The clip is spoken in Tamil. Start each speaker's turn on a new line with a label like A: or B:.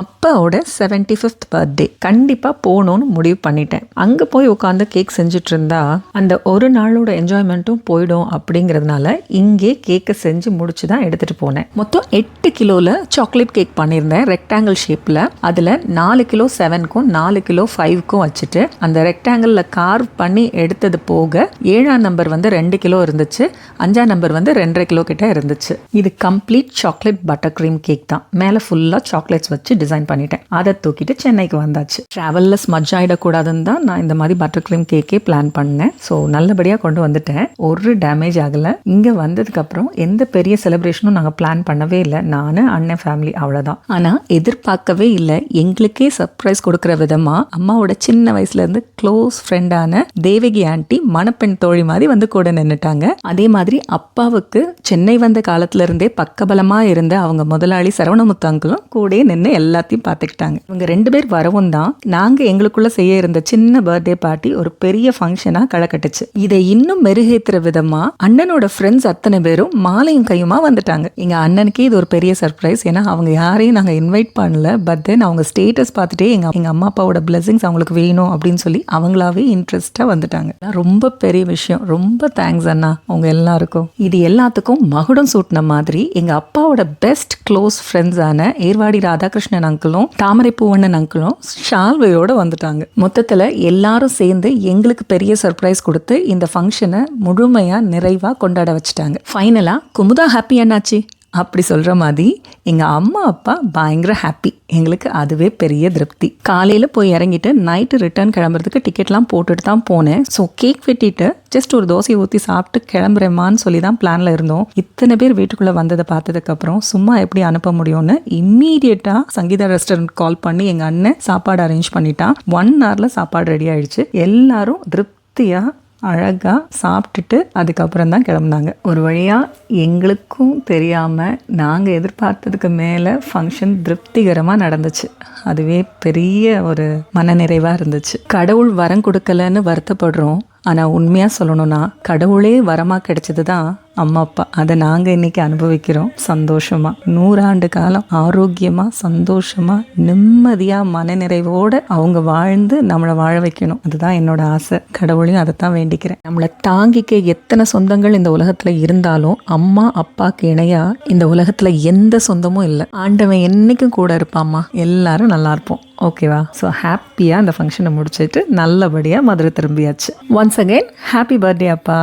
A: அப்பாவோட 75th பர்த்டே கண்டிப்பாக போகணும்னு முடிவு பண்ணிட்டேன். அங்கே போய் உட்காந்து கேக் செஞ்சுட்டு இருந்தா அந்த ஒரு நாளோட என்ஜாய்மெண்ட்டும் போயிடும் அப்படிங்கிறதுனால இங்கே கேக்கை செஞ்சு முடிச்சு தான் எடுத்துகிட்டு போனேன். மொத்தம் 8 கிலோவில் சாக்லேட் கேக் பண்ணியிருந்தேன் ரெக்டாங்கிள் ஷேப்பில். அதில் 4 கிலோ 7க்கும் 4 கிலோ 5க்கும் வச்சுட்டு அந்த ரெக்டாங்கிளில் கார்வ் பண்ணி எடுத்தது போக 7ஆம் நம்பர் வந்து 2 கிலோ இருந்துச்சு, 5ஆம் நம்பர் வந்து 2.5 கிலோ கிட்ட இருந்துச்சு. இது complete chocolate butter cream cake தான். மேலே ஃபுல்லாக சாக்லேட்ஸ் வச்சு டிசைன் பண்ணிட்டேன். அதை தூக்கிட்டு சென்னைக்கு வந்தாச்சு. ட்ராவலில் ஸ்மஜ் ஆகிடக்கூடாதுன்னு தான் நான் இந்த மாதிரி பட்டர் க்ரீம் கேக்கே பிளான் பண்ணேன். ஸோ நல்லபடியாக கொண்டு வந்துட்டேன். ஒரு டேமேஜ் ஆகலை. இங்கே வந்ததுக்கப்புறம் எந்த பெரிய செலிப்ரேஷனும் நாங்கள் பிளான் பண்ணவே இல்லை. நான் அண்ணன் ஃபேமிலி அவ்வளோதான். ஆனால் எதிர்பார்க்கவே இல்லை, எங்களுக்கே சர்ப்ரைஸ் கொடுக்குற விதமாக அம்மாவோட சின்ன வயசுலேருந்து க்ளோஸ் ஃப்ரெண்டான தேவகி ஆண்டி மணப்பெண் தோழி மாதிரி வந்து கூட நின்றுட்டாங்க. அதே மாதிரி அப்பாவுக்கு சென்னை வந்த காலத்துல இருந்தே பக்கபலமாக இருந்த அவங்க முதலாளி சரவணமுத்து அங்கிளும் கூட நின்று எல்லாத்தையும் பார்த்துக்கிட்டாங்க. இவங்க 2 பேர் வரவும் தான் நாங்கள் எங்களுக்குள்ள செய்ய இருந்த சின்ன பர்த்டே பார்ட்டி ஒரு பெரிய ஃபங்க்ஷனாக களக்கட்டுச்சு. இதை இன்னும் மெருகேற்றுற விதமாக அண்ணனோட ஃப்ரெண்ட்ஸ் அத்தனை பேரும் மாலையும் கையுமா வந்துட்டாங்க. எங்கள் அண்ணனுக்கே இது ஒரு பெரிய சர்ப்ரைஸ். ஏன்னா அவங்க யாரையும் நாங்கள் இன்வைட் பண்ணல. பட் தென் அவங்க ஸ்டேட்டஸ் பார்த்துட்டே எங்கள் அம்மா அப்பாவோட பிளெஸிங்ஸ் அவங்களுக்கு வேணும் அப்படின்னு சொல்லி அவங்களாவே இன்ட்ரெஸ்டாக வந்துட்டாங்க. ரொம்ப பெரிய விஷயம். ரொம்ப தேங்க்ஸ் அண்ணா அவங்க எல்லாருக்கும். இது எல்லாத்துக்கும் மகுடம் சூட்டின மாதிரி எங்கள் அப்பாவோட பெஸ்ட் க்ளோஸ் ஃப்ரெண்ட்ஸான ஏர்வாடி ராதாகிருஷ்ணன் அங்கிளும் தாமரை பூவண்ணன் அங்கிளும் ஷால்வையோட வந்துட்டாங்க. மொத்தத்தில் எல்லாரும் சேர்ந்து எங்களுக்கு பெரிய சர்ப்ரைஸ் கொடுத்து இந்த ஃபங்க்ஷனை முழுமையாக நிறைவாக கொண்டாட வச்சுட்டாங்க. ஃபைனலாக குமுதா ஹாப்பி என்னாச்சு அப்படி சொல்கிற மாதிரி எங்கள் அம்மா அப்பா பயங்கர ஹாப்பி. எங்களுக்கு அதுவே பெரிய திருப்தி. காலையில் போய் இறங்கிட்டு நைட்டு ரிட்டர்ன் கிளம்புறதுக்கு டிக்கெட்லாம் போட்டுட்டு தான் போனேன். ஸோ கேக் வெட்டிட்டு ஜஸ்ட் ஒரு தோசையை ஊற்றி சாப்பிட்டு கிளம்புறேம்மான்னு சொல்லி தான் பிளானில் இருந்தோம். இத்தனை பேர் வீட்டுக்குள்ளே வந்ததை பார்த்ததுக்கப்புறம் சும்மா எப்படி அனுப்ப முடியும்னு இம்மீடியட்டாக சங்கீதா ரெஸ்டாரண்ட் கால் பண்ணி எங்கள் அண்ணன் சாப்பாடு அரேஞ்ச் பண்ணிட்டான். 1 ஹவரில் சாப்பாடு ரெடி ஆயிடுச்சு. எல்லாரும் திருப்தியாக அழகாக சாப்பிட்டுட்டு அதுக்கப்புறம் தான் கிளம்புனாங்க. ஒரு வழியாக எங்களுக்கும் தெரியாமல் நாங்கள் எதிர்பார்த்ததுக்கு மேலே ஃபங்க்ஷன் திருப்திகரமாக நடந்துச்சு. அதுவே பெரிய ஒரு மனநிறைவாக இருந்துச்சு. கடவுள் வரம் கொடுக்கலன்னு வருத்தப்படுறோம். ஆனால் உண்மையாக சொல்லணும்னா கடவுளே வரமாக கிடைச்சது தான் அம்மா அப்பா. அதை நாங்கள் இன்னைக்கு அனுபவிக்கிறோம் சந்தோஷமாக. 100 ஆண்டு காலம் ஆரோக்கியமாக சந்தோஷமாக நிம்மதியாக மனநிறைவோடு அவங்க வாழ்ந்து நம்மளை வாழ வைக்கணும். அதுதான் என்னோட ஆசை. கடவுளையும் அதை தான் வேண்டிக்கிறேன். நம்மளை தாங்கிக்க எத்தனை சொந்தங்கள் இந்த உலகத்தில் இருந்தாலும் அம்மா அப்பாவுக்கு இணையாக இந்த உலகத்தில் எந்த சொந்தமும் இல்லை. ஆண்டவன் என்னைக்கும் கூட இருப்பாம்மா. எல்லாரும் நல்லா இருப்போம். ஓகேவா? ஸோ ஹாப்பியாக அந்த ஃபங்க்ஷனை முடிச்சுட்டு நல்லபடியாக மதுரை திரும்பியாச்சு. ஒன்ஸ் அகெயின் ஹாப்பி பர்த்டே அப்பா.